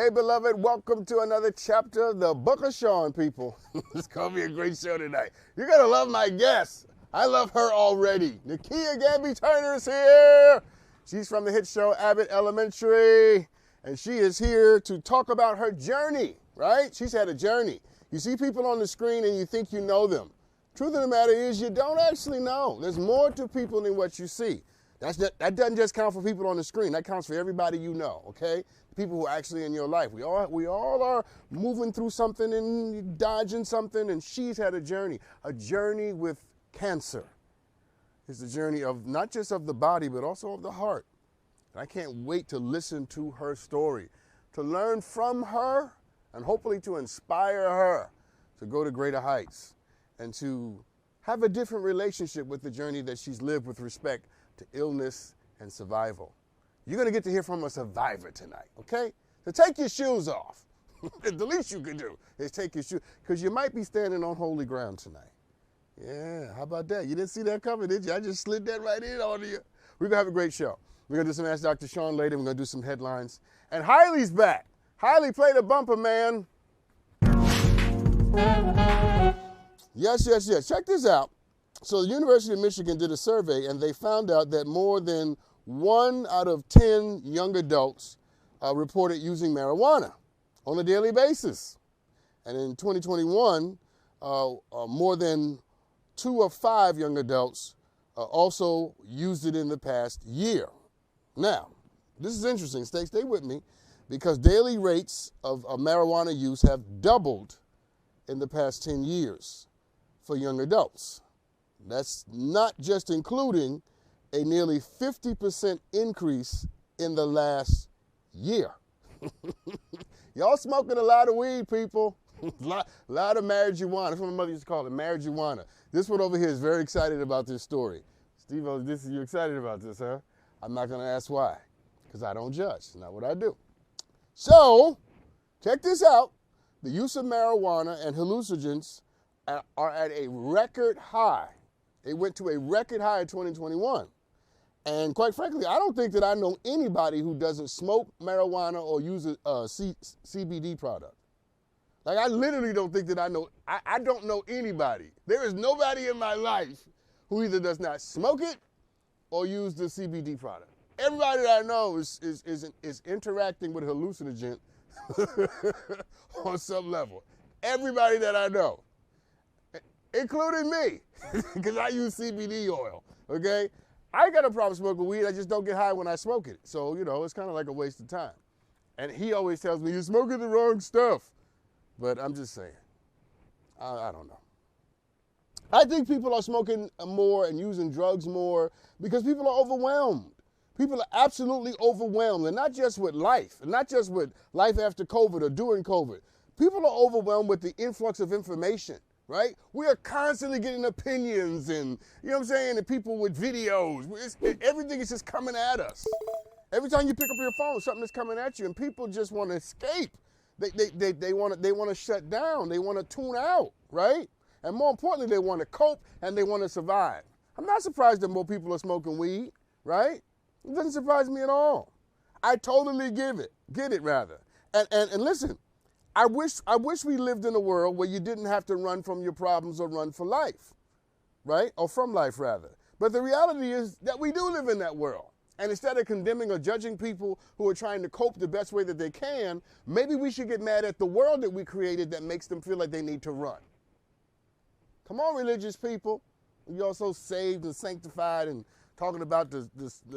Hey, beloved, welcome to another chapter of the Book of Sean, people. It's going to be a great show tonight. You're going to love my guest. I love her already. Nikea Turner is here. She's from the hit show Abbot Elementary, and she is here to talk about her journey, right? She's had a journey. You see people on the screen and you think you know them. Truth of the matter is you don't actually know. There's more to people than what you see. That doesn't just count for people on the screen. That counts for everybody you know, okay? People who are actually in your life. We all are moving through something and dodging something, and she's had a journey with cancer. It's a journey of not just of the body, but also of the heart. And I can't wait to listen to her story, to learn from her, and hopefully to inspire her to go to greater heights and to have a different relationship with the journey that she's lived with respect to illness and survival. You're going to get to hear from a survivor tonight, okay? So take your shoes off. The least you can do is take your shoes, because you might be standing on holy ground tonight. Yeah, how about that? You didn't see that coming, did you? I just slid that right in on you. We're going to have a great show. We're going to do some Ask Dr. Sean later. We're going to do some headlines. And Hiley's back. Hiley, play the bumper, man. Yes. Check this out. So the University of Michigan did a survey, and they found out that more than 1 out of 10 young adults reported using marijuana on a daily basis. And in 2021, more than 2 of 5 young adults also used it in the past year. Now, this is interesting. Stay with me, because daily rates of marijuana use have doubled in the past 10 years for young adults. That's not just including a nearly 50% increase in the last year. Y'all smoking a lot of weed, people. A lot of marijuana. That's what my mother used to call it, marijuana. This one over here is very excited about this story. Steve, you excited about this, huh? I'm not going to ask why, because I don't judge. It's not what I do. So, check this out. The use of marijuana and hallucinogens are at a record high. It went to a record high in 2021. And quite frankly, I don't think that I know anybody who doesn't smoke marijuana or use a CBD product. Like, I literally don't think that I know, I don't know anybody. There is nobody in my life who either does not smoke it or use the CBD product. Everybody that I know is interacting with hallucinogen on some level. Everybody that I know, including me, because I use CBD oil, okay? I ain't got a problem smoking weed. I just don't get high when I smoke it. So, you know, it's kind of like a waste of time. And he always tells me, you're smoking the wrong stuff. But I'm just saying, I don't know. I think people are smoking more and using drugs more because people are overwhelmed. People are absolutely overwhelmed, and not just with life, and not just with life after COVID or during COVID. People are overwhelmed with the influx of information, right? We are constantly getting opinions and, you know what I'm saying, and people with videos. Everything is just coming at us. Every time you pick up your phone, something is coming at you, and people just want to escape. They want to shut down. They want to tune out, right? And more importantly, they want to cope and they want to survive. I'm not surprised that more people are smoking weed, right? It doesn't surprise me at all. I totally get it rather. And listen, I wish we lived in a world where you didn't have to run from your problems or run for life, right? Or from life rather. But the reality is that we do live in that world. And instead of condemning or judging people who are trying to cope the best way that they can, maybe we should get mad at the world that we created that makes them feel like they need to run. Come on, religious people. You're all so saved and sanctified and talking about the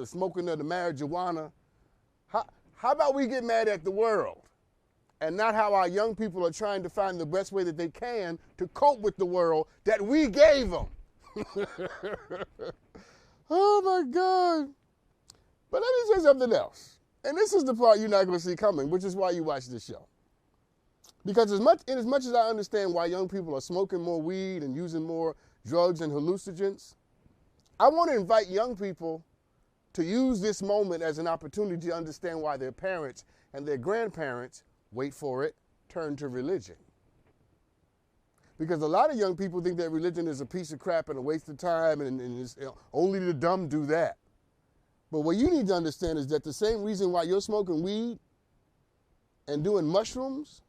smoking of the marijuana. How about we get mad at the world and not how our young people are trying to find the best way that they can to cope with the world that we gave them? Oh, my God. But let me say something else. And this is the part you're not going to see coming, which is why you watch this show. Because as much as I understand why young people are smoking more weed and using more drugs and hallucinogens, I want to invite young people to use this moment as an opportunity to understand why their parents and their grandparents, wait for it, turn to religion. Because a lot of young people think that religion is a piece of crap and a waste of time and it's, only the dumb do that. But what you need to understand is that the same reason why you're smoking weed and doing mushrooms,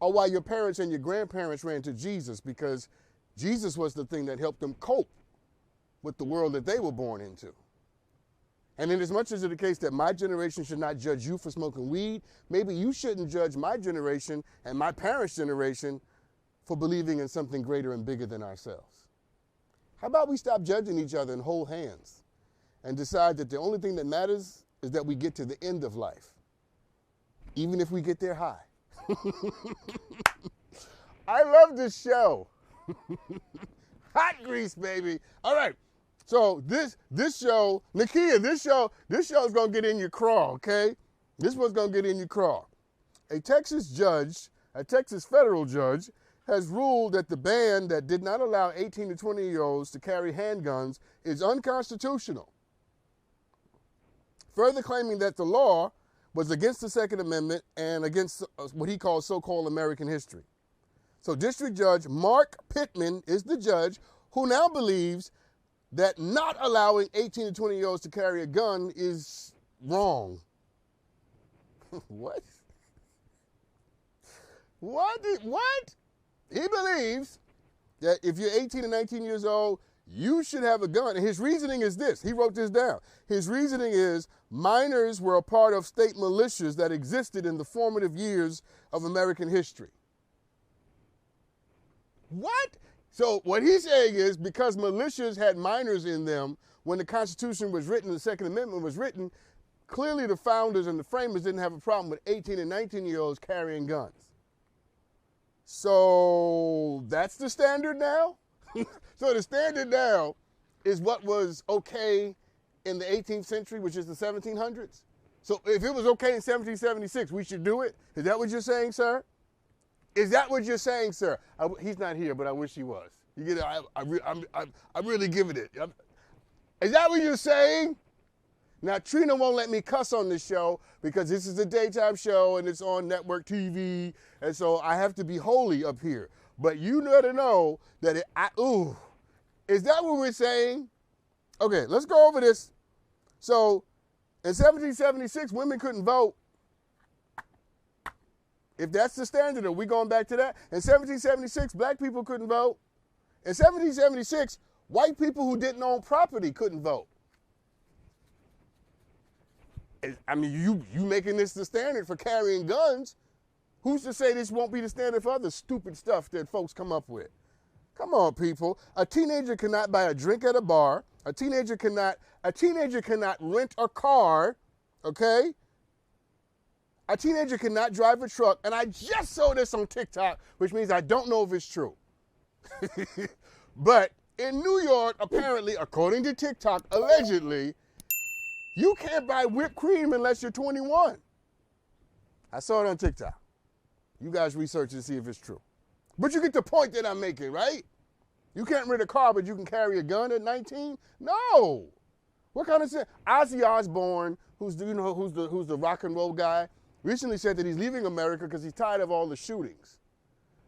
or why your parents and your grandparents ran to Jesus, because Jesus was the thing that helped them cope with the world that they were born into. And in as much as it's the case that my generation should not judge you for smoking weed, maybe you shouldn't judge my generation and my parents' generation for believing in something greater and bigger than ourselves. How about we stop judging each other and hold hands and decide that the only thing that matters is that we get to the end of life, even if we get there high. I love this show. Hot grease, baby. All right. So this show, Nikea, this show is gonna get in your craw, okay? This one's gonna get in your craw. A Texas federal judge, has ruled that the ban that did not allow 18 to 20-year-olds to carry handguns is unconstitutional, further claiming that the law was against the Second Amendment and against what he calls so-called American history. So District Judge Mark Pittman is the judge who now believes that not allowing 18 to 20-year-olds to carry a gun is wrong. What? What? He believes that if you're 18 and 19 years old, you should have a gun. And his reasoning is this. He wrote this down. His reasoning is minors were a part of state militias that existed in the formative years of American history. What? So what he's saying is because militias had minors in them when the Constitution was written, the Second Amendment was written, clearly the founders and the framers didn't have a problem with 18 and 19-year-olds carrying guns. So that's the standard now? So the standard now is what was okay in the 18th century, which is the 1700s. So if it was okay in 1776, we should do it? Is that what you're saying, sir? Is that what you're saying, sir? He's not here, but I wish he was. You get it? I'm really giving it. Is that what you're saying? Now, Trina won't let me cuss on this show because this is a daytime show and it's on network TV, and so I have to be holy up here. But you know to know that is that what we're saying? Okay, let's go over this. So, in 1776, women couldn't vote. If that's the standard, are we going back to that? In 1776, black people couldn't vote. In 1776, white people who didn't own property couldn't vote. I mean, you making this the standard for carrying guns. Who's to say this won't be the standard for other stupid stuff that folks come up with? Come on, people. A teenager cannot buy a drink at a bar. A teenager cannot rent a car, okay? A teenager cannot drive a truck. And I just saw this on TikTok, which means I don't know if it's true. But in New York, apparently, according to TikTok, allegedly, you can't buy whipped cream unless you're 21. I saw it on TikTok. You guys research and see if it's true. But you get the point that I'm making, right? You can't rent a car, but you can carry a gun at 19? No. What kind of Ozzy Osbourne, who's the rock and roll guy, recently said that he's leaving America because he's tired of all the shootings.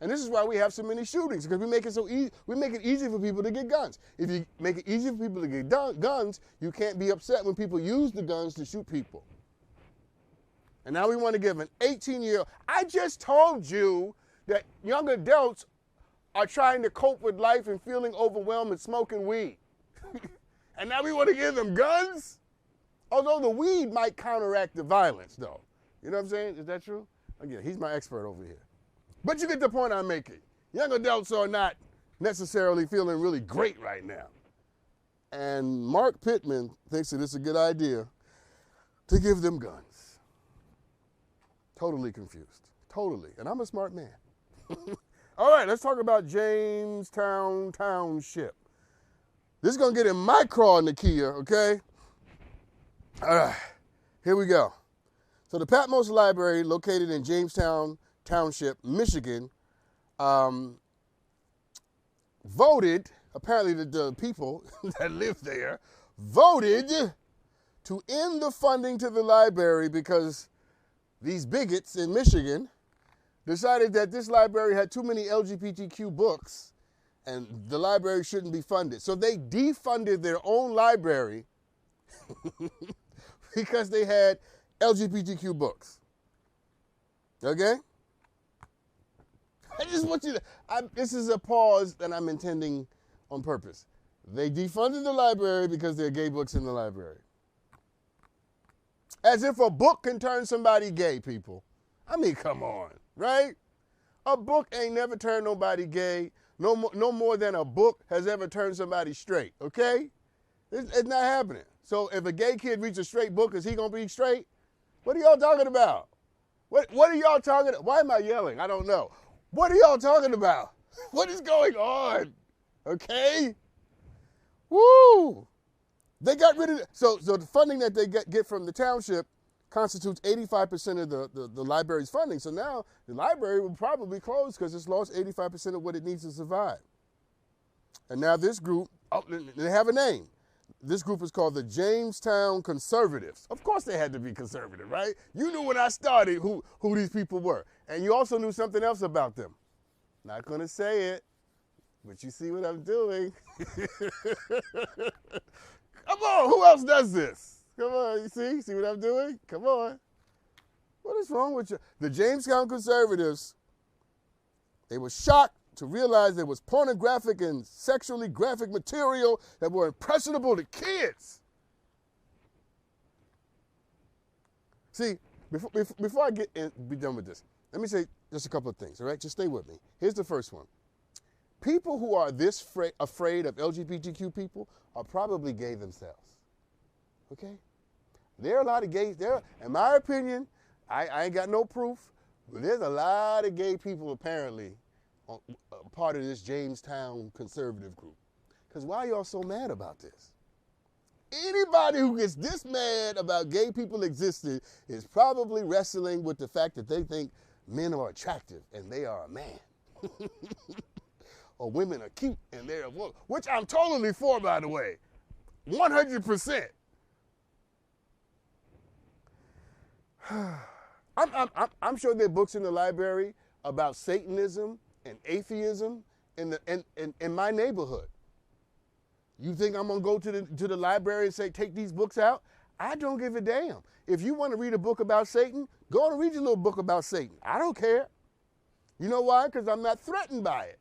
And this is why we have so many shootings, because we make it so easy. We make it easy for people to get guns. If you make it easy for people to get guns, you can't be upset when people use the guns to shoot people. And now we want to give an 18-year-old. I just told you that young adults are trying to cope with life and feeling overwhelmed and smoking weed. And now we want to give them guns? Although the weed might counteract the violence, though. You know what I'm saying? Is that true? Again, he's my expert over here. But you get the point I'm making. Young adults are not necessarily feeling really great right now. And Mark Pittman thinks that it's a good idea to give them guns. Totally confused. Totally. And I'm a smart man. All right, let's talk about Jamestown Township. This is going to get in my craw, Nikea, okay? All right, here we go. So the Patmos Library, located in Jamestown Township, Michigan, voted, apparently the people that live there, voted to end the funding to the library because these bigots in Michigan decided that this library had too many LGBTQ books and the library shouldn't be funded. So they defunded their own library because they had LGBTQ books. Okay? I just want you to, this is a pause that I'm intending on purpose. They defunded the library because there are gay books in the library. As if a book can turn somebody gay, people. I mean, come on, right? A book ain't never turned nobody gay. No more than a book has ever turned somebody straight, okay? It's not happening. So if a gay kid reads a straight book, is he going to be straight? What are y'all talking about? What are y'all talking about? Why am I yelling? I don't know. What are y'all talking about? What is going on? Okay? Woo! They got rid of it. So the funding that they get from the township constitutes 85% of the library's funding. So now the library will probably close because it's lost 85% of what it needs to survive. And now this group, oh, they have a name. This group is called the Jamestown Conservatives. Of course they had to be conservative, right? You knew when I started who these people were. And you also knew something else about them. Not going to say it, but you see what I'm doing. Come on, who else does this? Come on, you see what I'm doing? Come on. What is wrong with you? The Jamestown Conservatives, they were shocked to realize there was pornographic and sexually graphic material that were impressionable to kids. See, before I be done with this, let me say just a couple of things, all right? Just stay with me. Here's the first one. People who are this afraid of LGBTQ people are probably gay themselves, okay? There are a lot of gays there. In my opinion, I ain't got no proof, but there's a lot of gay people apparently part of this Jamestown conservative group. Because why are y'all so mad about this? Anybody who gets this mad about gay people existing is probably wrestling with the fact that they think men are attractive and they are a man. Or women are cute and they're a woman, which I'm totally for, by the way, 100%. I'm sure there are books in the library about Satanism and atheism in my neighborhood. You think I'm gonna go to the library and say, take these books out? I don't give a damn. If you want to read a book about Satan, go and read your little book about Satan. I don't care. You know why? Because I'm not threatened by it.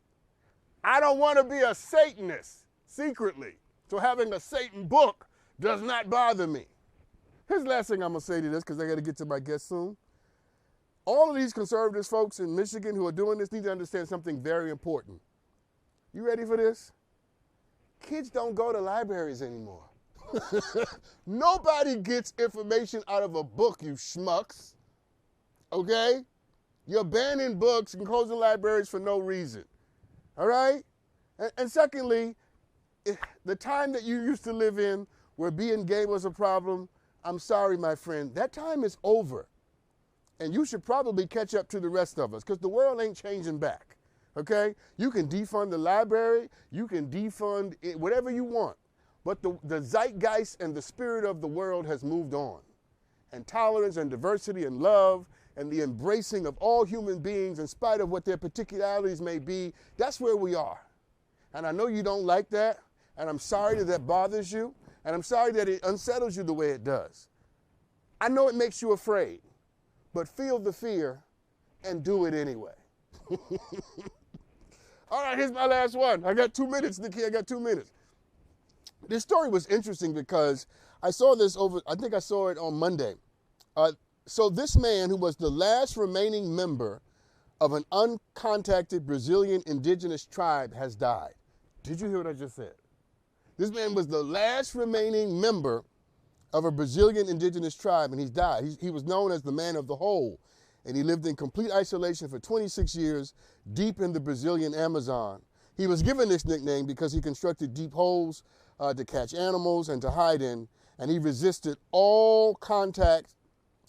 I don't want to be a Satanist secretly. So having a Satan book does not bother me. Here's the last thing I'm going to say to this, because I got to get to my guest soon. All of these conservative folks in Michigan who are doing this need to understand something very important. You ready for this? Kids don't go to libraries anymore. Nobody gets information out of a book, you schmucks. Okay? You're banning books and closing libraries for no reason. All right? And secondly, the time that you used to live in where being gay was a problem, I'm sorry, my friend, that time is over. And you should probably catch up to the rest of us because the world ain't changing back. Okay? You can defund the library. You can defund it, whatever you want. But the zeitgeist and the spirit of the world has moved on. And tolerance and diversity and love and the embracing of all human beings in spite of what their particularities may be, that's where we are. And I know you don't like that, and I'm sorry that that bothers you, and I'm sorry that it unsettles you the way it does. I know it makes you afraid, but feel the fear and do it anyway. All right, here's my last one. I got 2 minutes, Nikea, I got 2 minutes. This story was interesting because I saw this I think I saw it on Monday. So this man, who was the last remaining member of an uncontacted Brazilian indigenous tribe, has died. Did you hear what I just said? This man was the last remaining member of a Brazilian indigenous tribe, and he's died. He was known as the man of the hole, and he lived in complete isolation for 26 years deep in the Brazilian Amazon. He was given this nickname because he constructed deep holes to catch animals and to hide in, and he resisted all contact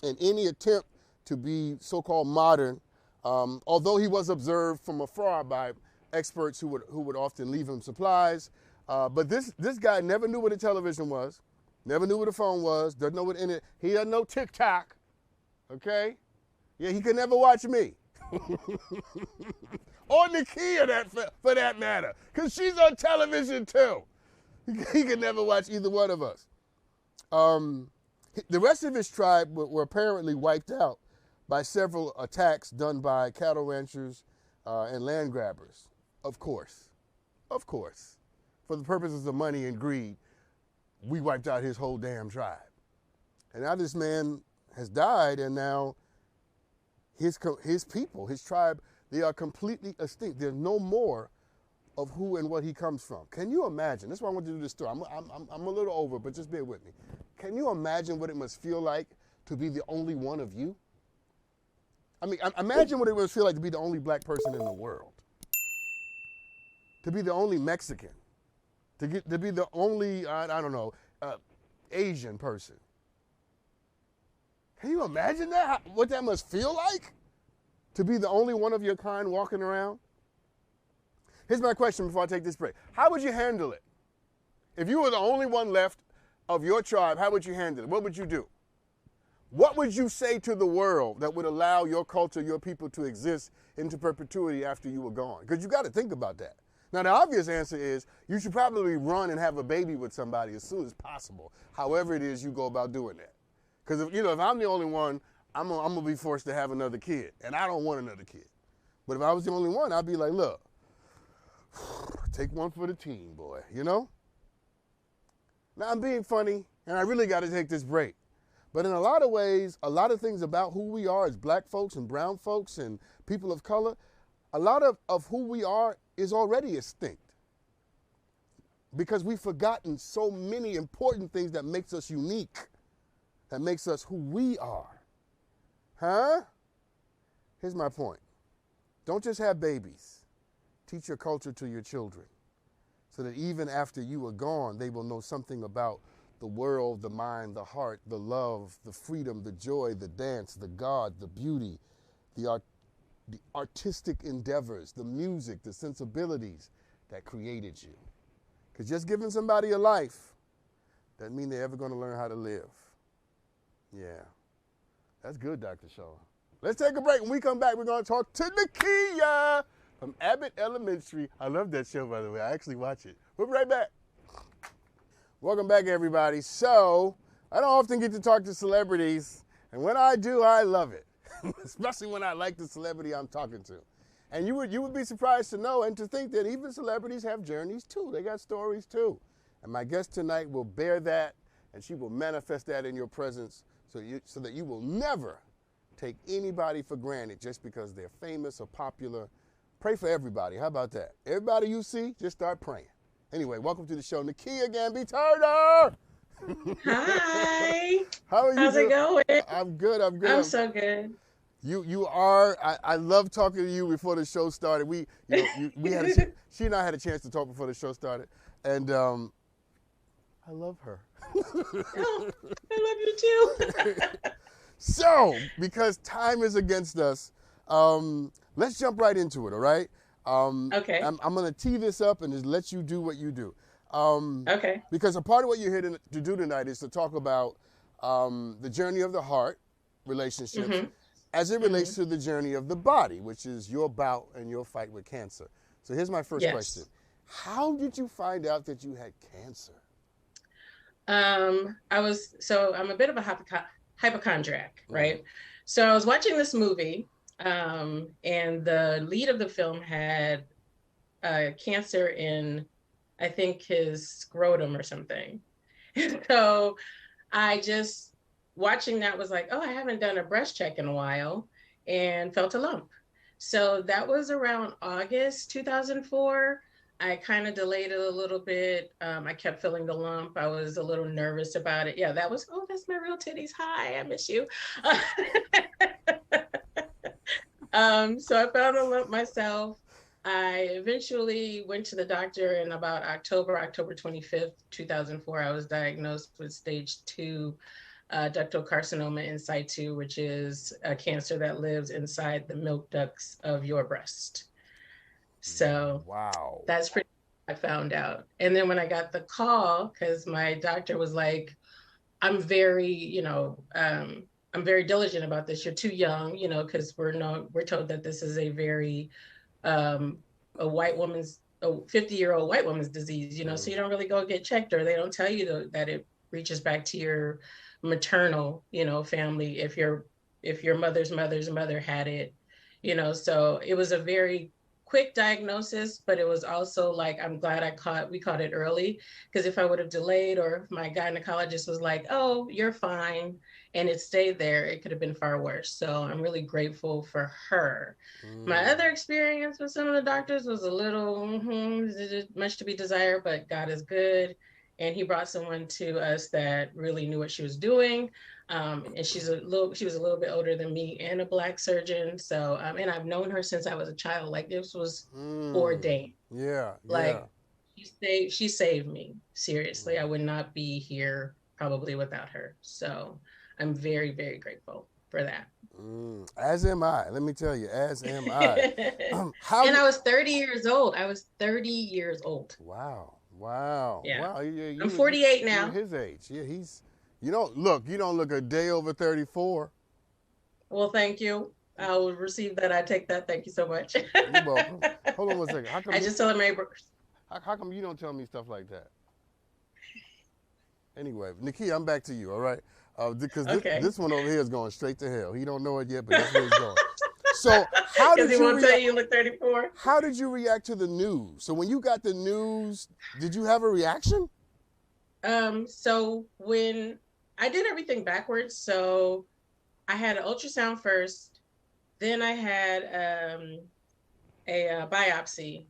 and any attempt to be so-called modern, although he was observed from afar by experts who would often leave him supplies. But this guy never knew what a television was, never knew what a phone was, doesn't know what he doesn't know TikTok, okay? Yeah, he could never watch me. Or Nikea, for that matter, because she's on television too. He could never watch either one of us. The rest of his tribe were apparently wiped out by several attacks done by cattle ranchers and land grabbers. Of course. Of course. For the purposes of money and greed, we wiped out his whole damn tribe. And now this man has died, and now his people, his tribe, they are completely extinct. There's no more of who and what he comes from. Can you imagine? That's why I want to do this story. I'm a little over, but just bear with me. Can you imagine what it must feel like to be the only one of you? I mean, imagine what it must feel like to be the only black person in the world. To be the only Mexican. To be the only, I don't know, Asian person. Can you imagine that? What that must feel like? To be the only one of your kind walking around? Here's my question before I take this break. How would you handle it? If you were the only one left of your tribe, how would you handle it? What would you do? What would you say to the world that would allow your culture, your people to exist into perpetuity after you were gone? Because you got to think about that. Now, the obvious answer is you should probably run and have a baby with somebody as soon as possible, however it is you go about doing that. Because if I'm the only one, I'm gonna be forced to have another kid, and I don't want another kid. But if I was the only one, I'd be like, look, take one for the team, boy, you know? Now, I'm being funny, and I really got to take this break. But in a lot of ways, a lot of things about who we are as black folks and brown folks and people of color, a lot of who we are is already extinct. Because we've forgotten so many important things that makes us unique, that makes us who we are. Huh? Here's my point. Don't just have babies. Teach your culture to your children so that even after you are gone, they will know something about the world, the mind, the heart, the love, the freedom, the joy, the dance, the God, the beauty, the artistic endeavors, the music, the sensibilities that created you. Because just giving somebody a life doesn't mean they're ever going to learn how to live. Yeah. That's good, Dr. Shaw. Let's take a break. When we come back, we're going to talk to Nikea from Abbot Elementary. I love that show, by the way. I actually watch it. We'll be right back. Welcome back, everybody. So, I don't often get to talk to celebrities, and when I do, I love it, especially when I like the celebrity I'm talking to. And you would be surprised to know and to think that even celebrities have journeys too. They got stories too. And my guest tonight will bear that, and she will manifest that in your presence so that you will never take anybody for granted just because they're famous or popular. Pray for everybody. How about that? Everybody you see, just start praying. Anyway, welcome to the show, Nikea Turner. Hi. How are you? How's it going? I'm good. I'm so good. You are. I love talking to you before the show started. We had she and I had a chance to talk before the show started, and I love her. Oh, I love you too. So, because time is against us, let's jump right into it. All right. Okay. I'm going to tee this up and just let you do what you do. Okay. Because a part of what you're here to do tonight is to talk about the journey of the heart relationships as it relates to the journey of the body, which is your bout and your fight with cancer. So here's my first question. How did you find out that you had cancer? I'm a bit of a hypochondriac, right? So I was watching this movie, and the lead of the film had cancer in, I think, his scrotum or something. So I just, watching that, was like, oh, I haven't done a breast check in a while, and felt a lump. So that was around August 2004. I kind of delayed it a little bit. I kept feeling the lump. I was a little nervous about it. Yeah, that's my real titties. Hi, I miss you. So I found a lump myself. I eventually went to the doctor, and about October 25th, 2004, I was diagnosed with stage 2 ductal carcinoma in situ, which is a cancer that lives inside the milk ducts of your breast. So wow, that's pretty I found out. And then when I got the call, because my doctor was like, I'm very diligent about this. You're too young, because we're told that this is a very a 50-year-old white woman's disease, so you don't really go get checked, or they don't tell you that it reaches back to your maternal, family if you're if your mother's mother had it, so it was a very quick diagnosis, but it was also like, I'm glad we caught it early, because if I would have delayed, or if my gynecologist was like, oh, you're fine, and it stayed there, it could have been far worse. So I'm really grateful for her. My other experience with some of the doctors was a little much to be desired, but God is good. And he brought someone to us that really knew what she was doing. And she was a little bit older than me, and a Black surgeon. So, and I've known her since I was a child. Like, this was ordained. Yeah. Like, she saved me. Seriously, I would not be here probably without her. So I'm very, very grateful for that. As am I. Let me tell you, as am I. And I was 30 years old. I was 30 years old. Wow. Yeah. Wow. I'm 48 now. You're his age. Yeah, you don't look a day over 34. Well, thank you. I will receive that. I take that. Thank you so much. You're welcome. Hold on one second. I just tell my neighbors. How come you don't tell me stuff like that? Anyway, Nikea, I'm back to you, all right? Because this one over here is going straight to hell. He don't know it yet, but that's where he's going. So how did you tell you look 34? How did you react to the news? So when you got the news, did you have a reaction? So when I did everything backwards, so I had an ultrasound first, then I had a biopsy.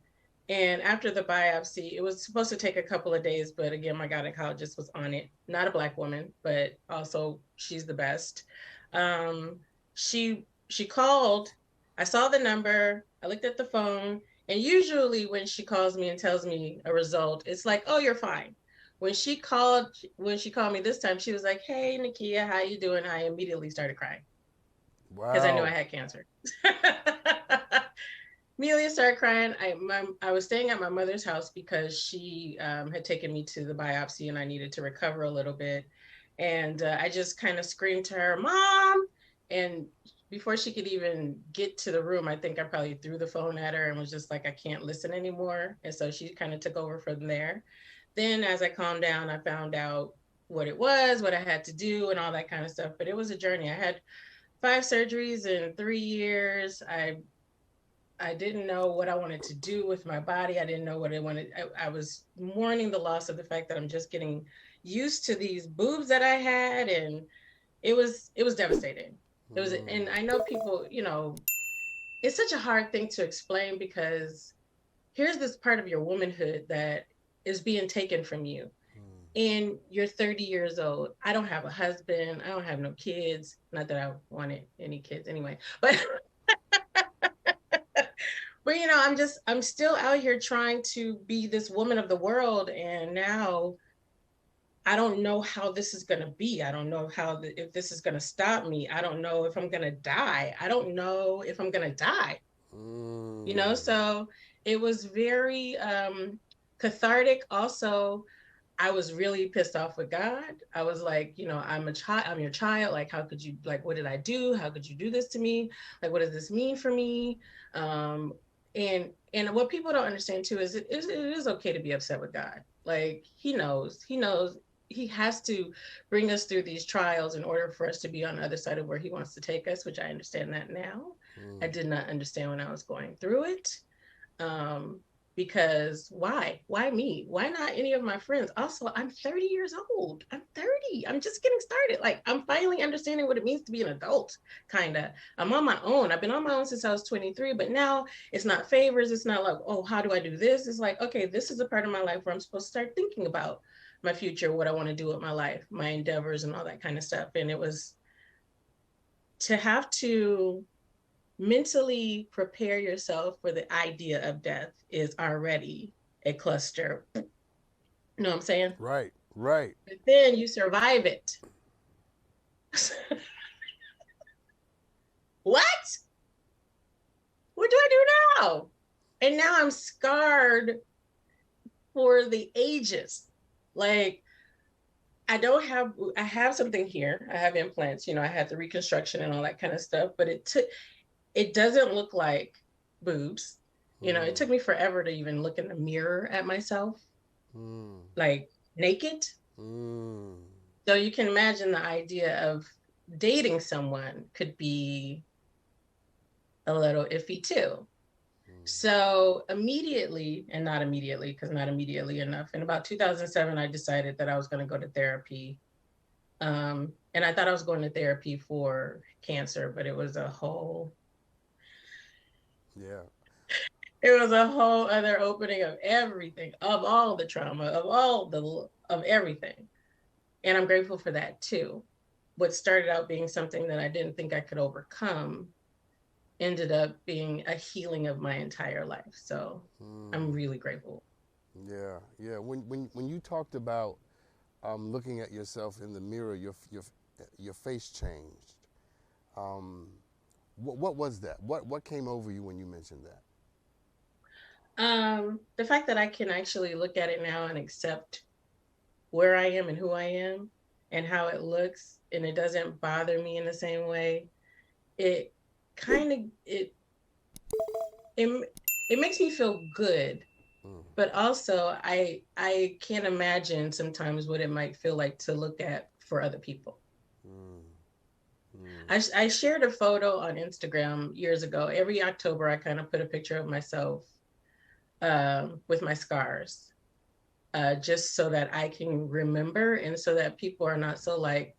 And after the biopsy, it was supposed to take a couple of days, but again, my gynecologist was on it. Not a Black woman, but also she's the best. She called, I saw the number, I looked at the phone, and usually when she calls me and tells me a result, it's like, oh, you're fine. When she called me this time, she was like, hey, Nikea, how you doing? I immediately started crying. Wow. Because I knew I had cancer. Amelia started crying. I was staying at my mother's house because she had taken me to the biopsy and I needed to recover a little bit. And I just kind of screamed to her, Mom! And before she could even get to the room, I think I probably threw the phone at her and was just like, I can't listen anymore. And so she kind of took over from there. Then as I calmed down, I found out what it was, what I had to do and all that kind of stuff. But it was a journey. I had 5 surgeries in 3 years. I didn't know what I wanted to do with my body. I didn't know what I wanted. I was mourning the loss of the fact that I'm just getting used to these boobs that I had. And it was devastating. It was, and I know people, it's such a hard thing to explain, because here's this part of your womanhood that is being taken from you. And you're 30 years old. I don't have a husband. I don't have no kids. Not that I wanted any kids anyway, but but I'm still out here trying to be this woman of the world. And now I don't know how this is going to be. I don't know if this is going to stop me. I don't know if I'm going to die. I don't know if I'm going to die. So it was very cathartic. Also, I was really pissed off with God. I was like, I'm your child. Like, how could you, like, what did I do? How could you do this to me? Like, what does this mean for me? And what people don't understand too is it is okay to be upset with God. Like, he knows he has to bring us through these trials in order for us to be on the other side of where he wants to take us, which I understand that now. I did not understand when I was going through it. Because why me? Why not any of my friends? Also, I'm 30 years old. I'm 30. I'm just getting started. Like, I'm finally understanding what it means to be an adult, kind of. I'm on my own. I've been on my own since I was 23, but now it's not favors. It's not like, oh, how do I do this? It's like, okay, this is a part of my life where I'm supposed to start thinking about my future, what I want to do with my life, my endeavors and all that kind of stuff. And it was to have to mentally prepare yourself for the idea of death is already a cluster. You know what I'm saying? Right. But then you survive it. What do I do now? And now I'm scarred for the ages. Like, I have something here. I have implants, I had the reconstruction and all that kind of stuff, but it doesn't look like boobs. It took me forever to even look in the mirror at myself, like naked. So you can imagine the idea of dating someone could be a little iffy too. So immediately, and not immediately, because not immediately enough, in about 2007, I decided that I was going to go to therapy. And I thought I was going to therapy for cancer, but it was a whole Yeah. it was a whole other opening of everything, of all the trauma, of everything. And I'm grateful for that too. What started out being something that I didn't think I could overcome ended up being a healing of my entire life. So I'm really grateful. Yeah, yeah. When you talked about looking at yourself in the mirror, your face changed. What was that? What came over you when you mentioned that? The fact that I can actually look at it now and accept where I am and who I am and how it looks, and it doesn't bother me in the same way. It kind of it it makes me feel good, Mm, but also I can't imagine sometimes what it might feel like to look at for other people. mm, mm, I shared a photo on Instagram years ago. Every October, I kind of put a picture of myself with my scars, just so that I can remember and so that people are not so like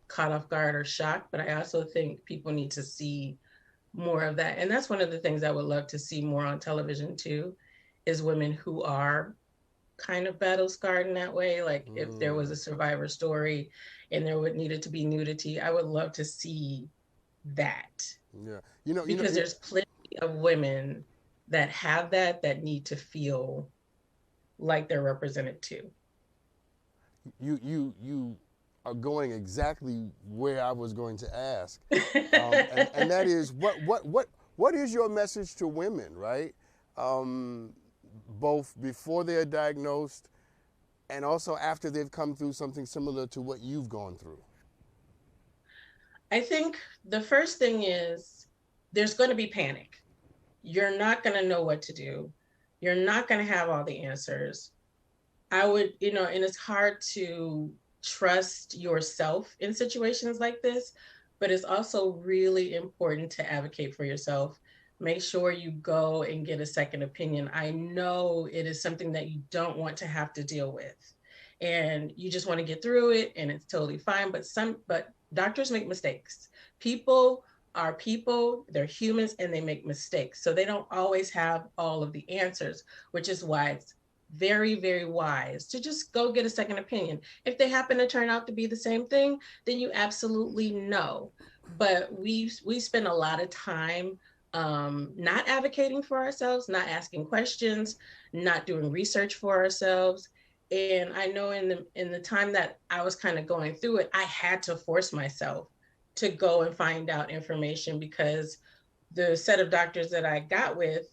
caught off guard or shocked. But I also think people need to see more of that. And that's one of the things I would love to see more on television too, is women who are kind of battle scarred in that way. Like if there was mm. a survivor story and there would needed to be nudity, I would love to see that, Yeah. because there's plenty of women that have that need to feel like they're represented too. You are going exactly where I was going to ask, and that is what is your message to women, right? Um, Both before they're diagnosed and also after they've come through something similar to what you've gone through. I think the first thing is there's going to be panic. You're not going to know what to do. You're not going to have all the answers. I would, and it's hard to trust yourself in situations like this, but it's also really important to advocate for yourself. Make sure you go and get a second opinion. I know it is something that you don't want to have to deal with, and you just want to get through it, and it's totally fine. But doctors make mistakes. People are people, they're humans, and they make mistakes. So they don't always have all of the answers, which is why it's very, very wise to just go get a second opinion. If they happen to turn out to be the same thing, then you absolutely know. But we spend a lot of time not advocating for ourselves, not asking questions, not doing research for ourselves. And I know in the time that I was kind of going through it, I had to force myself to go and find out information, because the set of doctors that I got with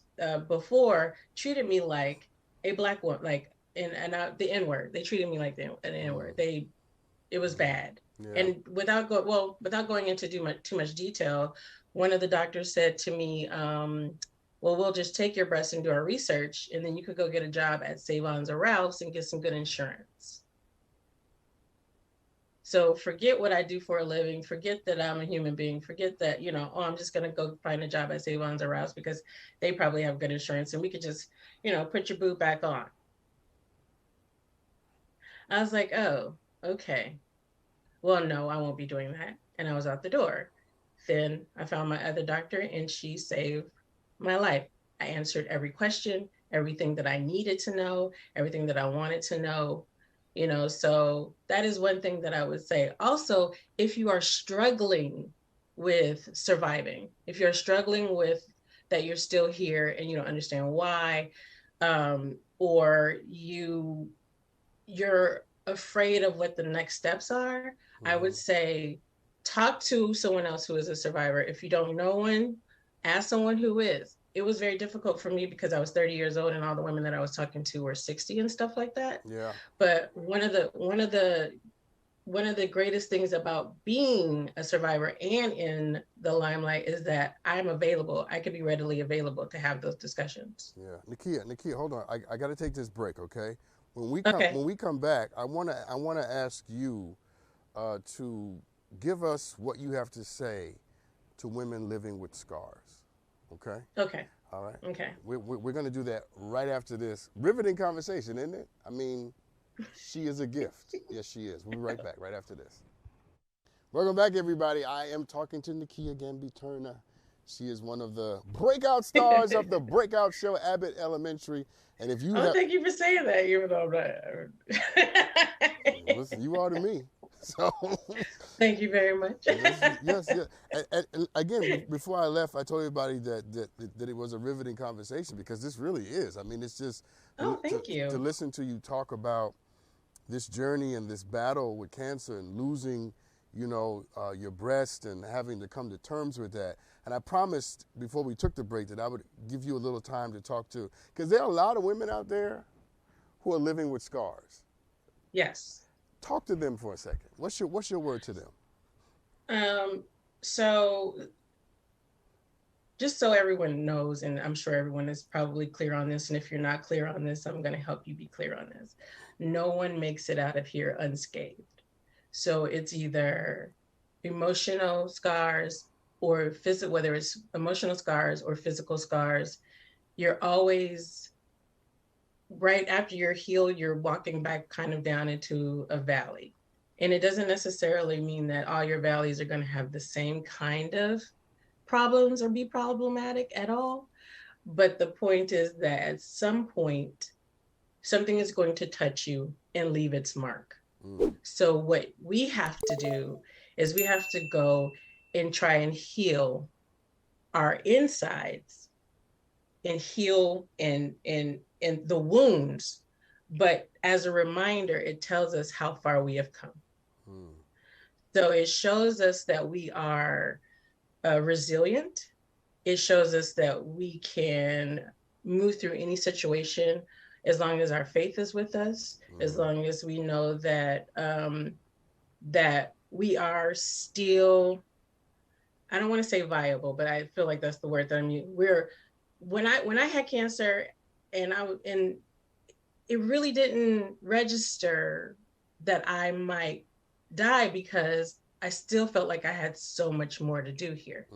before treated me like a black woman, like the N word. They treated me like an N word. It was bad. Yeah. And without going into too much detail, one of the doctors said to me, "Well, we'll just take your breasts and do our research, and then you could go get a job at Savon's or Ralph's and get some good insurance." So forget what I do for a living. Forget that I'm a human being. Forget that, I'm just going to go find a job at Savon's or Rouse because they probably have good insurance and we could just, put your boob back on. I was like, oh, okay. Well, no, I won't be doing that. And I was out the door. Then I found my other doctor and she saved my life. I answered every question, everything that I needed to know, everything that I wanted to know. So that is one thing that I would say. Also, if you are struggling with surviving, if you're struggling with that you're still here and you don't understand why, or you're afraid of what the next steps are, I would say talk to someone else who is a survivor. If you don't know one, ask someone who is. It was very difficult for me because I was 30 years old and all the women that I was talking to were 60 and stuff like that. Yeah. But one of the greatest things about being a survivor and in the limelight is that I'm available. I could be readily available to have those discussions. Yeah. Nikea, hold on. I got to take this break, okay? Okay. When we come back, I wanna ask you to give us what you have to say to women living with scars. Okay? Okay. All right. Okay. We're going to do that right after this. Riveting conversation, isn't it? I mean, she is a gift. Yes, she is. We'll be right back, right after this. Welcome back, everybody. I am talking to Nikea Turner. She is one of the breakout stars of the breakout show, Abbot Elementary. And if you thank you for saying that, even though I'm not. Listen, you are to me. So thank you very much. yes. And again, before I left, I told everybody that it was a riveting conversation, because this really is. I mean, it's just thank you. To listen to you talk about this journey and this battle with cancer and losing, your breast and having to come to terms with that. And I promised before we took the break that I would give you a little time to talk to, because there are a lot of women out there who are living with scars. Yes. Talk to them for a second. What's your word to them? So just so everyone knows, and I'm sure everyone is probably clear on this, and if you're not clear on this, I'm going to help you be clear on this. No one makes it out of here unscathed. So it's either emotional scars or physical, whether it's emotional scars or physical scars, you're always, right after you're healed, you're walking back kind of down into a valley. And it doesn't necessarily mean that all your valleys are going to have the same kind of problems or be problematic at all. But the point is that at some point, something is going to touch you and leave its mark. So what we have to do is we have to go and try and heal our insides and heal and the wounds. But as a reminder, it tells us how far we have come. So it shows us that we are resilient. It shows us that we can move through any situation as long as our faith is with us, as long as we know that that we are still, I don't want to say viable, but I feel like that's the word that I'm using. When I had cancer, and it really didn't register that I might die, because I still felt like I had so much more to do here.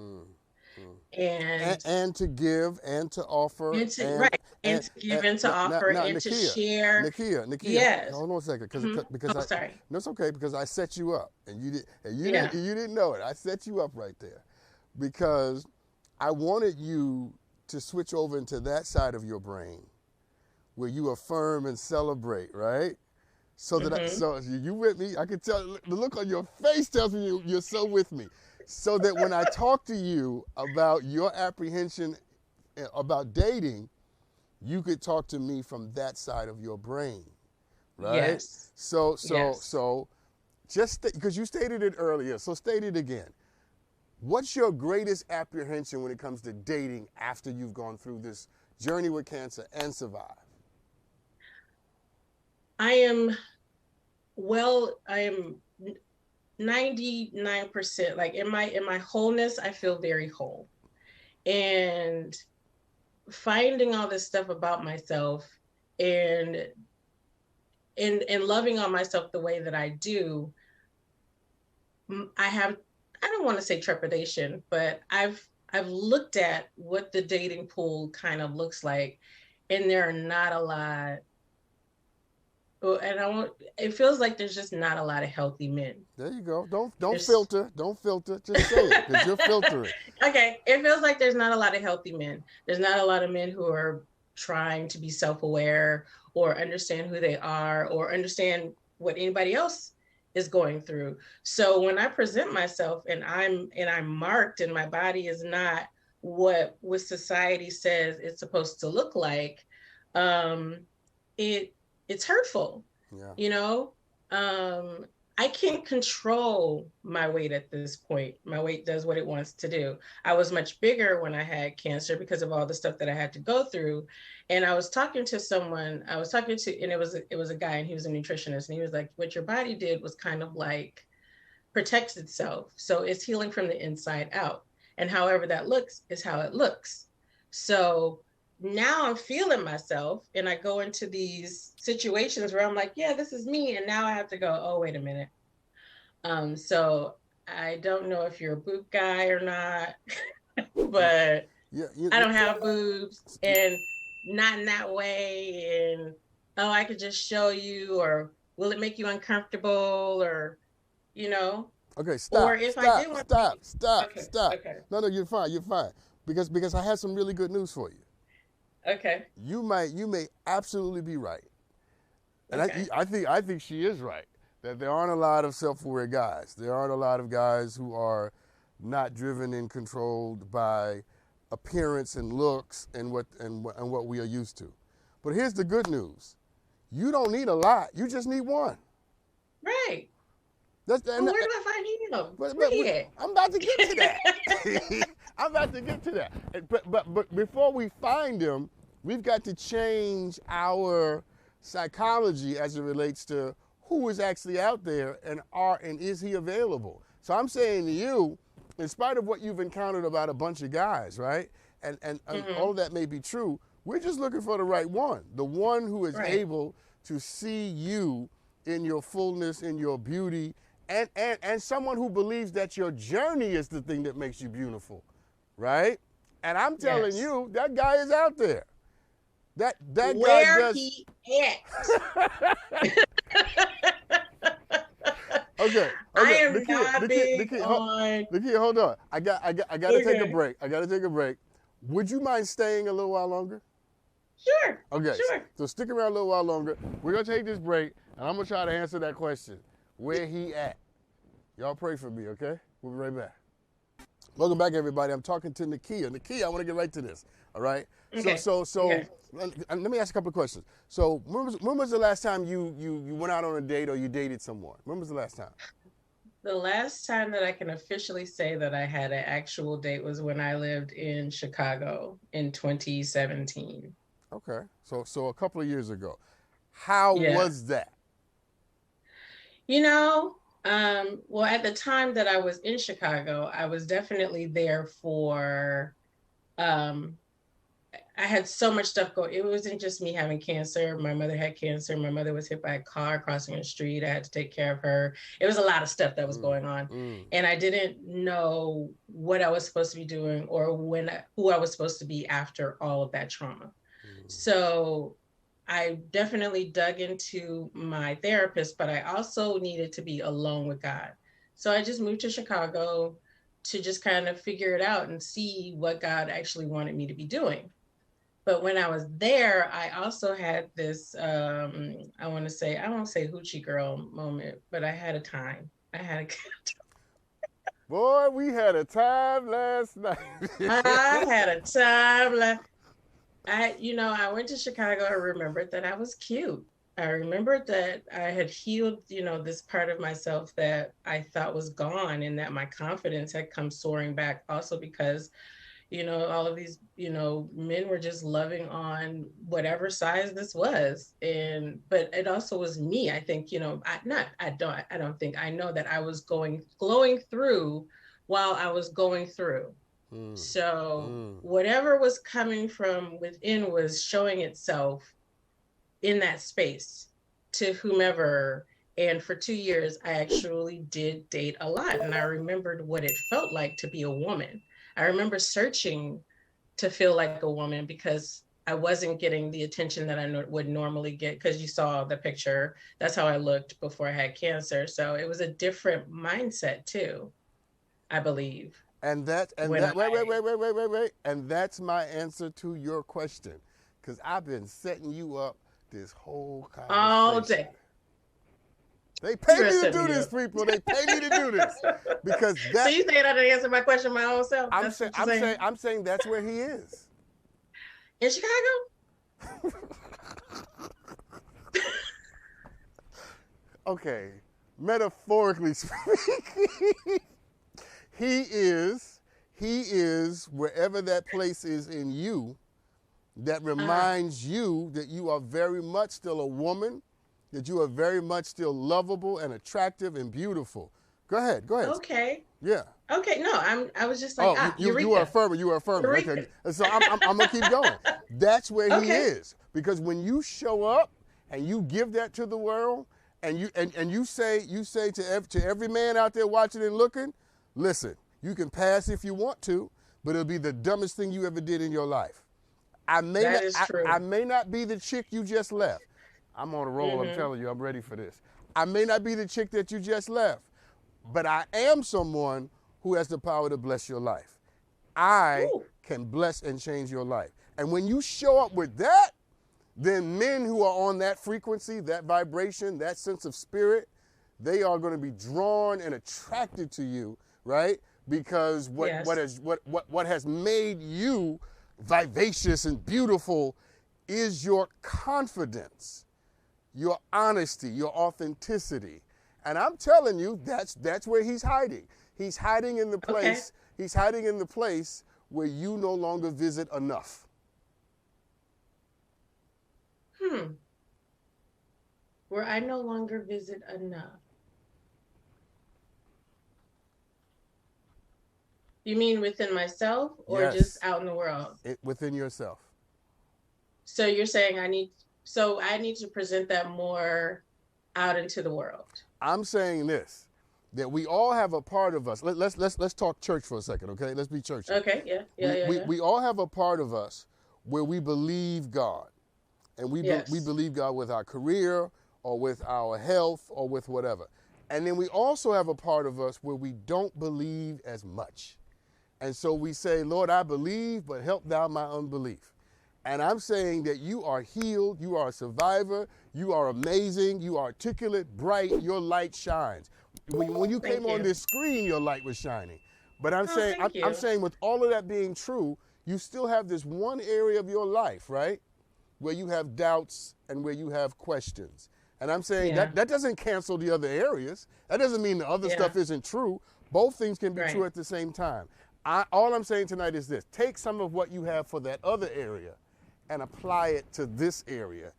And to give and to offer and to give and to offer and Nikea, to share. Nikea, yes. Hold on a second, because sorry. No, it's okay, because I set you up, and you didn't know it. I set you up right there, because I wanted you to switch over into that side of your brain where you affirm and celebrate, right? So that so you with me? I can tell the look on your face tells me you're so with me. So that when I talk to you about your apprehension about dating, you could talk to me from that side of your brain, right? Yes. So just because you stated it earlier, so state it again. What's your greatest apprehension when it comes to dating after you've gone through this journey with cancer and survived? I am 99%, like in my wholeness, I feel very whole. And finding all this stuff about myself and loving on myself the way that I do, I don't want to say trepidation, but I've looked at what the dating pool kind of looks like, and there are not a lot. And it feels like there's just not a lot of healthy men. There you go. Don't filter. Don't filter. Just say it, because you're filtering. Okay. It feels like there's not a lot of healthy men. There's not a lot of men who are trying to be self-aware or understand who they are or understand what anybody else is going through. So when I present myself and I'm marked and my body is not what society says it's supposed to look like, it's hurtful. Yeah. I can't control my weight at this point. My weight does what it wants to do. I was much bigger when I had cancer because of all the stuff that I had to go through. And I was talking to someone, and it was a guy, and he was a nutritionist, and he was like, what your body did was kind of like protects itself. So it's healing from the inside out. And however that looks is how it looks. So now I'm feeling myself, and I go into these situations where I'm like, yeah, this is me. And now I have to go, oh, wait a minute. So I don't know if you're a boob guy or not, but I don't have boobs, and not in that way. And oh, I could just show you, or will it make you uncomfortable, or you know? Okay, Or stop, if I stop, did want to stop, be, stop, okay, stop. okay, No, you're fine, you're fine. Because I have some really good news for you. okay, You may absolutely be right. And okay. I think she is right. That there aren't a lot of self-aware guys. There aren't a lot of guys who are not driven and controlled by appearance and looks and what we are used to. But here's the good news. You don't need a lot. You just need one. Right. Well, where do I find him? I'm about to get to that. I'm about to get to that. But before we find him, we've got to change our psychology as it relates to who is actually out there and is he available. So I'm saying to you, in spite of what you've encountered about a bunch of guys, right? And all of that may be true, we're just looking for the right one. The one who is able to see you in your fullness, in your beauty, and someone who believes that your journey is the thing that makes you beautiful, right? And I'm telling you, that guy is out there. That guy does. Where he at? Okay. I am not big on. Nikea, hold on. I got to take a break. I got to take a break. Would you mind staying a little while longer? Sure. Okay. Sure. So stick around a little while longer. We're gonna take this break, and I'm gonna try to answer that question. Where he at? Y'all pray for me, okay? We'll be right back. Welcome back, everybody. I'm talking to Nikea. Nikea, I want to get right to this. All right. Okay. So let me ask a couple of questions. So when was the last time you went out on a date or you dated someone? When was the last time? The last time that I can officially say that I had an actual date was when I lived in Chicago in 2017. Okay. So a couple of years ago. How was that? Well, at the time that I was in Chicago, I was definitely there for, I had so much stuff going. It wasn't just me having cancer. My mother had cancer. My mother was hit by a car crossing the street. I had to take care of her. It was a lot of stuff that was going on. And I didn't know what I was supposed to be doing or who I was supposed to be after all of that trauma. So I definitely dug into my therapist, but I also needed to be alone with God. So I just moved to Chicago to just kind of figure it out and see what God actually wanted me to be doing. But when I was there, I also had this, I won't say hoochie girl moment, but I had a time. Boy, we had a time last night. I had a time. I went to Chicago. I remembered that I was cute. I remembered that I had healed, this part of myself that I thought was gone, and that my confidence had come soaring back also because, all of these, men were just loving on whatever size this was. But it also was me. I think, I know that I was glowing through while I was going through. Whatever was coming from within was showing itself in that space to whomever. And for 2 years, I actually did date a lot. And I remembered what it felt like to be a woman. I remember searching to feel like a woman because I wasn't getting the attention that I would normally get, because you saw the picture. That's how I looked before I had cancer. So it was a different mindset too, I believe. Wait. And that's my answer to your question, because I've been setting you up this whole conversation. All day. They pay me to do this, people. They pay me to do this because that. So you saying I didn't answer my question my own self? I'm saying that's where he is. In Chicago? Okay, metaphorically speaking. He is wherever that place is in you that reminds you that you are very much still a woman, that you are very much still lovable and attractive and beautiful. Go ahead. Okay. Yeah. Okay, no, I was just like, you are affirming. Okay. So I'm gonna keep going. That's where he is. Because when you show up and you give that to the world And you say to every man out there watching and looking, listen, you can pass if you want to, but it'll be the dumbest thing you ever did in your life. That is true. I may not be the chick you just left. I'm on a roll, I'm telling you, I'm ready for this. I may not be the chick that you just left, but I am someone who has the power to bless your life. I can bless and change your life. And when you show up with that, then men who are on that frequency, that vibration, that sense of spirit, they are going to be drawn and attracted to you, right? Because what has made you vivacious and beautiful is your confidence, your honesty, your authenticity. And I'm telling you, that's where he's hiding. He's hiding in the place. Okay. He's hiding in the place where you no longer visit enough. Where I no longer visit enough. You mean within myself or just out in the world? Within yourself. So you're saying I need to present that more out into the world. I'm saying this, that we all have a part of us. Let's talk church for a second, okay? Let's be churchy. Okay, yeah. We all have a part of us where we believe God. And we believe God with our career or with our health or with whatever. And then we also have a part of us where we don't believe as much. And so we say, Lord, I believe, but help thou my unbelief. And I'm saying that you are healed, you are a survivor, you are amazing, you are articulate, bright, your light shines. When you came on this screen, your light was shining. But I'm saying with all of that being true, you still have this one area of your life, right? Where you have doubts and where you have questions. And I'm saying that doesn't cancel the other areas. That doesn't mean the other stuff isn't true. Both things can be true at the same time. All I'm saying tonight is this. Take some of what you have for that other area and apply it to this area.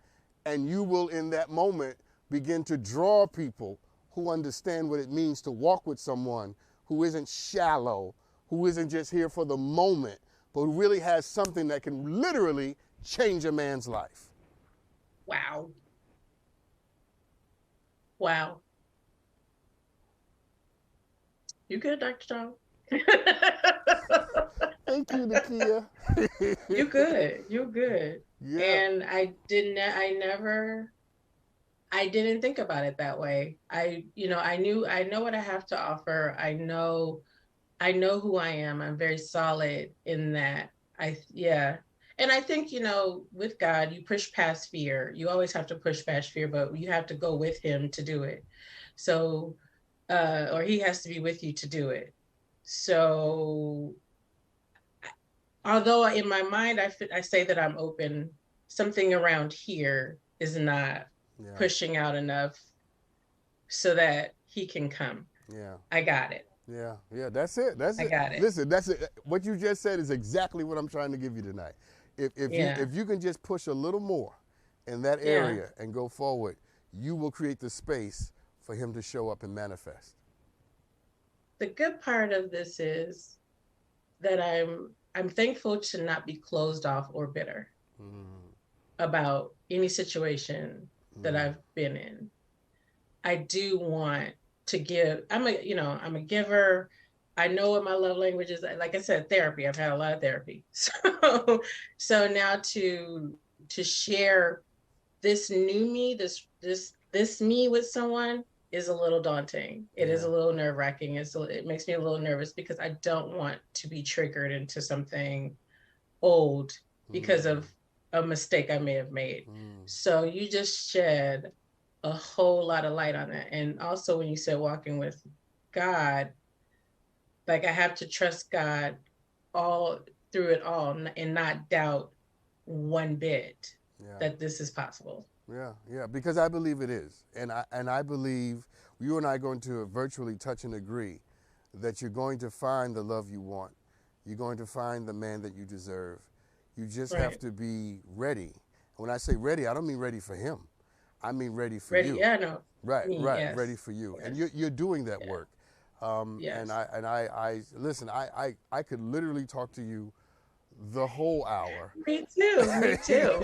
And you will, in that moment, begin to draw people who understand what it means to walk with someone who isn't shallow, who isn't just here for the moment, but who really has something that can literally change a man's life. Wow. You good, Dr. Strong? Thank you, Nikea. You're good. Yeah. And I didn't think about it that way. I know what I have to offer. I know who I am. I'm very solid in that. And I think, with God, you push past fear. You always have to push past fear, but you have to go with him to do it. So, or he has to be with you to do it. So, although in my mind, I say that I'm open, something around here is not pushing out enough so that he can come. Yeah. I got it. Yeah, that's it. I got it. Listen, that's it. What you just said is exactly what I'm trying to give you tonight. If you can just push a little more in that area and go forward, you will create the space for him to show up and manifest. The good part of this is that I'm thankful to not be closed off or bitter about any situation that I've been in. I do want to give. I'm a giver. I know what my love language is. Like I said, therapy. I've had a lot of therapy. So now to share this new me, this me with someone is a little daunting. It is a little nerve-wracking. It makes me a little nervous because I don't want to be triggered into something old because of a mistake I may have made. So you just shed a whole lot of light on that. And also when you said walking with God, like I have to trust God all through it all and not doubt one bit that this is possible. Yeah, because I believe it is. And I believe you and I are going to virtually touch and agree that you're going to find the love you want. You're going to find the man that you deserve. You just have to be ready. When I say ready, I don't mean ready for him. I mean ready for you. Yeah, no. Right, yes. Ready for you. Yes. And you're doing that work. And I listen, I could literally talk to you the whole hour. Me too.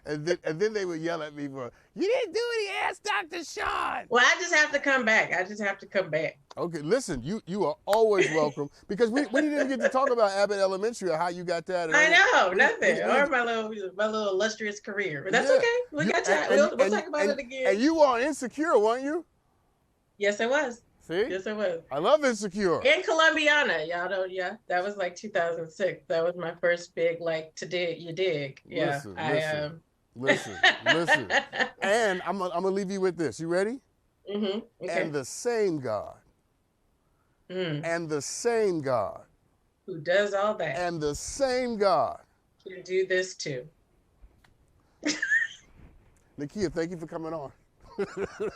and then they would yell at me for, you didn't do it, ask Dr. Sean. Well, I just have to come back. Okay, listen, you are always welcome, because we didn't even get to talk about Abbot Elementary or how you got that. I know, nothing. Or my little illustrious career. But that's okay. We got time. We'll talk about it again. And you were on Insecure, weren't you? Yes, I was. See? Yes, I was. I love Insecure. And Columbiana. Y'all don't, yeah. That was like 2006. That was my first big, like, to dig, you dig. Yeah. Listen. And I'm going to leave you with this. You ready? Mm-hmm. Okay. And the same God. And the same God. Who does all that. And the same God. Can do this too. Nikea, thank you for coming on.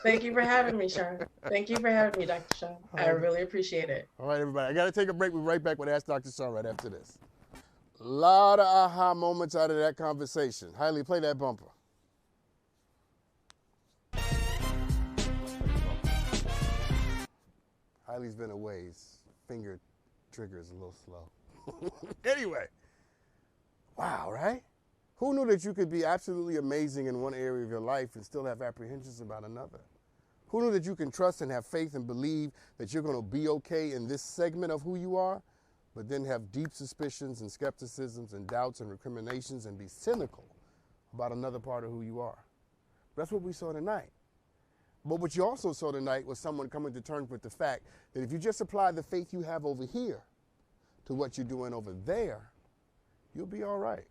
Thank you for having me, Sean. Thank you for having me, Dr. Sean. I really appreciate it. All right, everybody. I got to take a break. We'll be right back with Ask Dr. Sean right after this. A lot of aha moments out of that conversation. Hailey, play that bumper. Hailey's been away. His finger trigger is a little slow. Anyway, wow, right? Who knew that you could be absolutely amazing in one area of your life and still have apprehensions about another? Who knew that you can trust and have faith and believe that you're going to be okay in this segment of who you are, but then have deep suspicions and skepticisms and doubts and recriminations and be cynical about another part of who you are? That's what we saw tonight. But what you also saw tonight was someone coming to terms with the fact that if you just apply the faith you have over here to what you're doing over there, you'll be all right.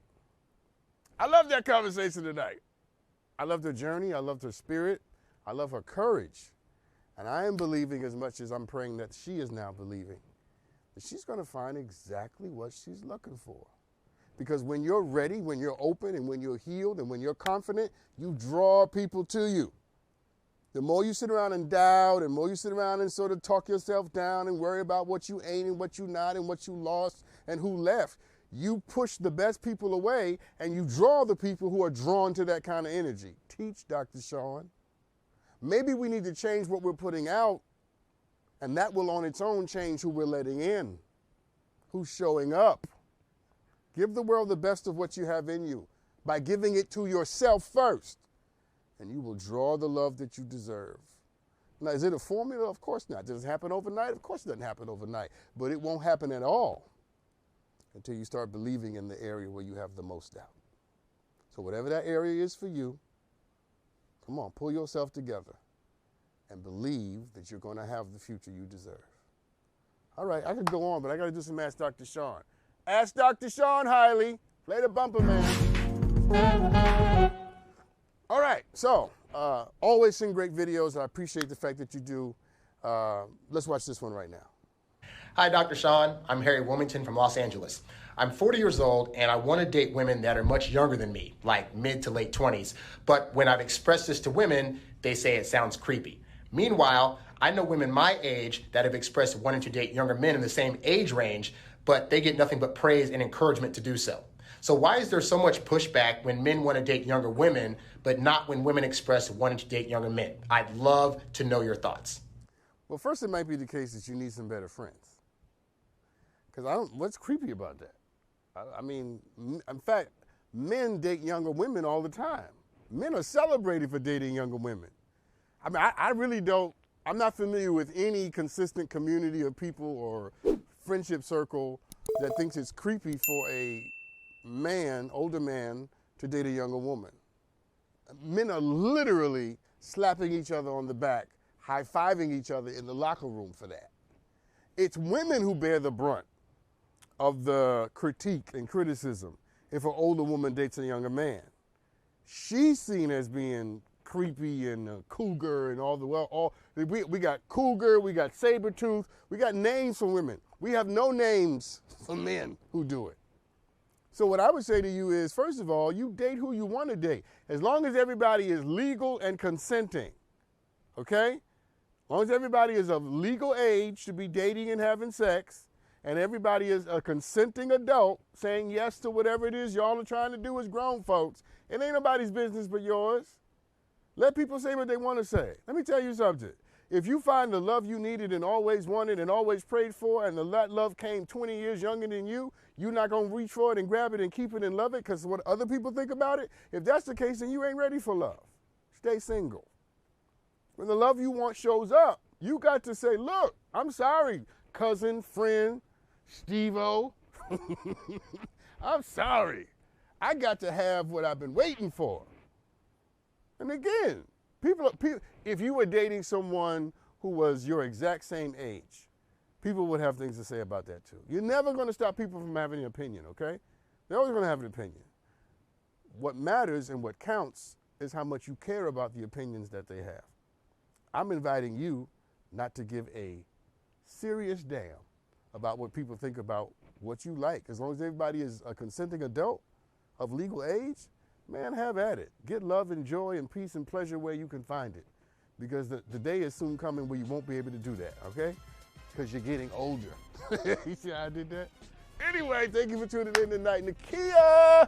I love that conversation tonight. I loved her journey. I loved her spirit. I love her courage. And I am believing, as much as I'm praying that she is now believing, that she's going to find exactly what she's looking for. Because when you're ready, when you're open, and when you're healed, and when you're confident, you draw people to you. The more you sit around and doubt, and the more you sit around and sort of talk yourself down and worry about what you ain't and what you not and what you lost and who left, you push the best people away and you draw the people who are drawn to that kind of energy. Teach, Dr. Sean. Maybe we need to change what we're putting out, and that will on its own change who we're letting in, who's showing up. Give the world the best of what you have in you by giving it to yourself first, and you will draw the love that you deserve. Now, is it a formula? Of course not. Does it happen overnight? Of course it doesn't happen overnight, but it won't happen at all until you start believing in the area where you have the most doubt. So whatever that area is for you, come on, pull yourself together and believe that you're going to have the future you deserve. All right, I could go on, but I got to do some Ask Dr. Sean. Ask Dr. Sean, Hailey. Play the bumper, man. All right, so always send great videos. I appreciate the fact that you do. Let's watch this one right now. Hi, Dr. Sean. I'm Harry Wilmington from Los Angeles. I'm 40 years old, and I want to date women that are much younger than me, like mid to late 20s. But when I've expressed this to women, they say it sounds creepy. Meanwhile, I know women my age that have expressed wanting to date younger men in the same age range, but they get nothing but praise and encouragement to do so. So why is there so much pushback when men want to date younger women, but not when women express wanting to date younger men? I'd love to know your thoughts. Well, first, it might be the case that you need some better friends. Because what's creepy about that? I mean, in fact, men date younger women all the time. Men are celebrated for dating younger women. I mean, I really don't, I'm not familiar with any consistent community of people or friendship circle that thinks it's creepy for a man, older man, to date a younger woman. Men are literally slapping each other on the back, high-fiving each other in the locker room for that. It's women who bear the brunt of the critique and criticism if an older woman dates a younger man. She's seen as being creepy and a cougar and we got cougar, we got saber tooth, we got names for women. We have no names for men who do it. So what I would say to you is, first of all, you date who you want to date. As long as everybody is legal and consenting, okay? As long as everybody is of legal age to be dating and having sex, and everybody is a consenting adult saying yes to whatever it is y'all are trying to do as grown folks, it ain't nobody's business but yours. Let people say what they want to say. Let me tell you something. If you find the love you needed and always wanted and always prayed for, and that love came 20 years younger than you, you're not going to reach for it and grab it and keep it and love it because what other people think about it? If that's the case, then you ain't ready for love. Stay single. When the love you want shows up, you got to say, look, I'm sorry, cousin, friend, Steve-O. I'm sorry. I got to have what I've been waiting for. And again, people, if you were dating someone who was your exact same age, people would have things to say about that too. You're never going to stop people from having an opinion, okay? They're always going to have an opinion. What matters and what counts is how much you care about the opinions that they have. I'm inviting you not to give a serious damn about what people think about what you like. As long as everybody is a consenting adult of legal age, man, have at it. Get love and joy and peace and pleasure where you can find it. Because the day is soon coming where you won't be able to do that, okay? Because you're getting older. You see how I did that? Anyway, thank you for tuning in tonight. Nikea,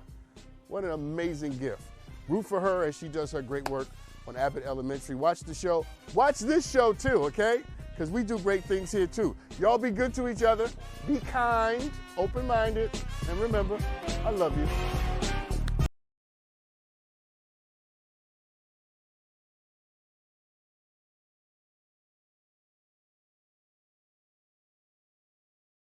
what an amazing gift. Root for her as she does her great work on Abbot Elementary. Watch the show. Watch this show too, okay? Because we do great things here too. Y'all be good to each other. Be kind, open-minded, and remember, I love you.